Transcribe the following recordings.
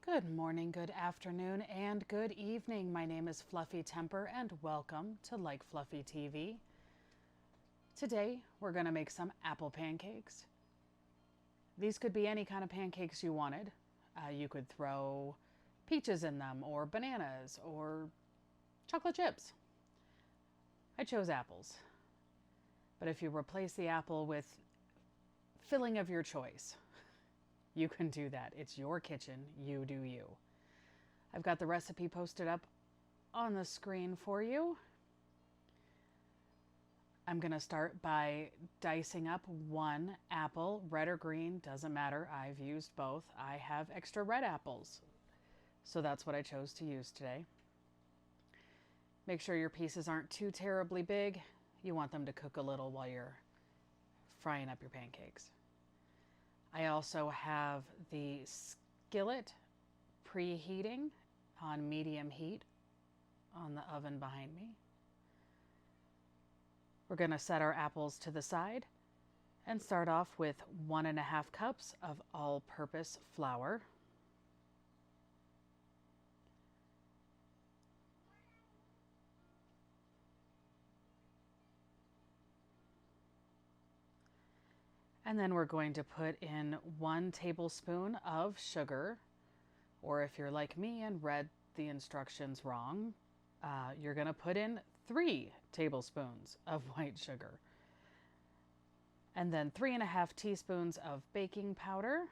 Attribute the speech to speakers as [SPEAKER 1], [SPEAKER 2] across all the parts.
[SPEAKER 1] Good morning, good afternoon, and good evening. My name is Fluffy Temper, and welcome to Like Fluffy TV. Today, we're going to make some apple pancakes. These could be any kind of pancakes you wanted. You could throw peaches in them, or bananas, or chocolate chips. I chose apples. But if you replace the apple with filling of your choice, you can do that. It's your kitchen. You do you. I've got the recipe posted up on the screen for you. I'm going to start by dicing up one apple, red or green, doesn't matter. I've used both. I have extra red apples, so that's what I chose to use today. Make sure your pieces aren't too terribly big. You want them to cook a little while you're frying up your pancakes. I also have the skillet preheating on medium heat on the oven behind me. We're going to set our apples to the side and start off with 1.5 cups of all-purpose flour. And then we're going to put in 1 tablespoon of sugar, or if you're like me and read the instructions wrong, you're going to put in 3 tablespoons of white sugar. And then 3.5 teaspoons of baking powder.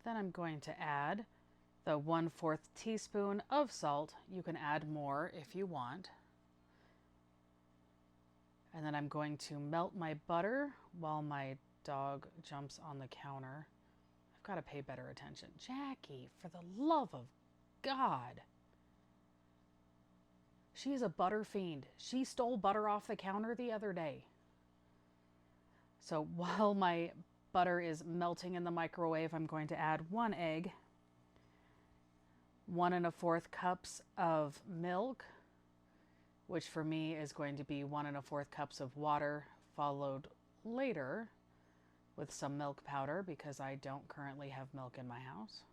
[SPEAKER 1] Then I'm going to add the 1/4 teaspoon of salt. You can add more if you want. And then I'm going to melt my butter while my dog jumps on the counter. I've got to pay better attention. Jackie, for the love of God. She is a butter fiend. She stole butter off the counter the other day. So while my butter is melting in the microwave, I'm going to add 1 egg, 1 1/4 cups of milk, which for me is going to be 1 1/4 cups of water, followed later with some milk powder because I don't currently have milk in my house.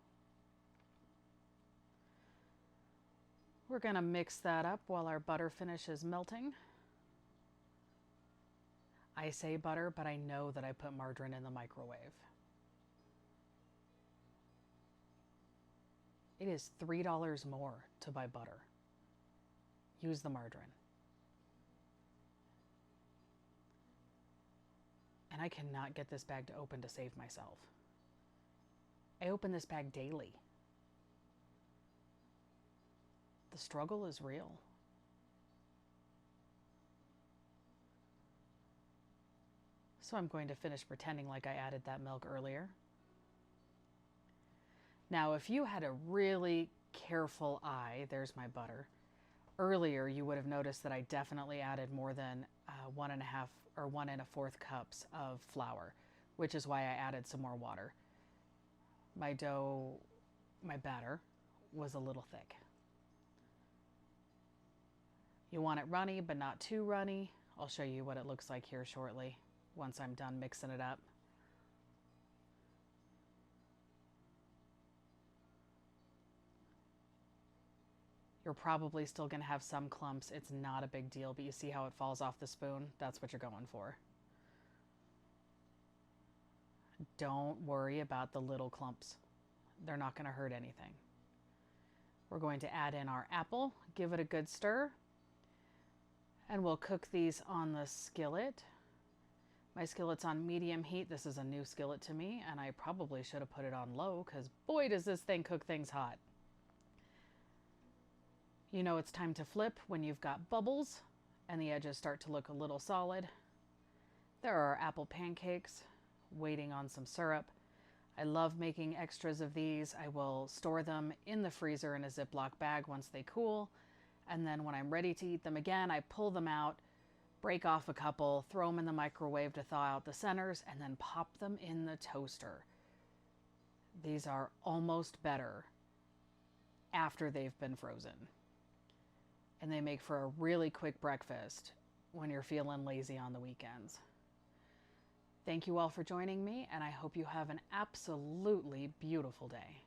[SPEAKER 1] We're going to mix that up while our butter finishes melting. I say butter, but I know that I put margarine in the microwave. It is $3 more to buy butter. Use the margarine. And I cannot get this bag to open to save myself. I open this bag daily. The struggle is real. So I'm going to finish pretending like I added that milk earlier. Now, if you had a really careful eye, there's my butter. Earlier, you would have noticed that I definitely added more than 1.5 or 1 1/4 cups of flour, which is why I added some more water. My dough, my batter, was a little thick. You want it runny, but not too runny. I'll show you what it looks like here shortly once I'm done mixing it up. You're probably still going to have some clumps. It's not a big deal, but you see how it falls off the spoon? That's what you're going for. Don't worry about the little clumps. They're not going to hurt anything. We're going to add in our apple, give it a good stir, and we'll cook these on the skillet. My skillet's on medium heat. This is a new skillet to me, and I probably should have put it on low because boy, does this thing cook things hot. You know it's time to flip when you've got bubbles and the edges start to look a little solid. There are our apple pancakes waiting on some syrup. I love making extras of these. I will store them in the freezer in a Ziploc bag once they cool. And then when I'm ready to eat them again, I pull them out, break off a couple, throw them in the microwave to thaw out the centers, and then pop them in the toaster. These are almost better after they've been frozen. And they make for a really quick breakfast. when you're feeling lazy on the weekends. Thank you all for joining me, and I hope you have an absolutely beautiful day.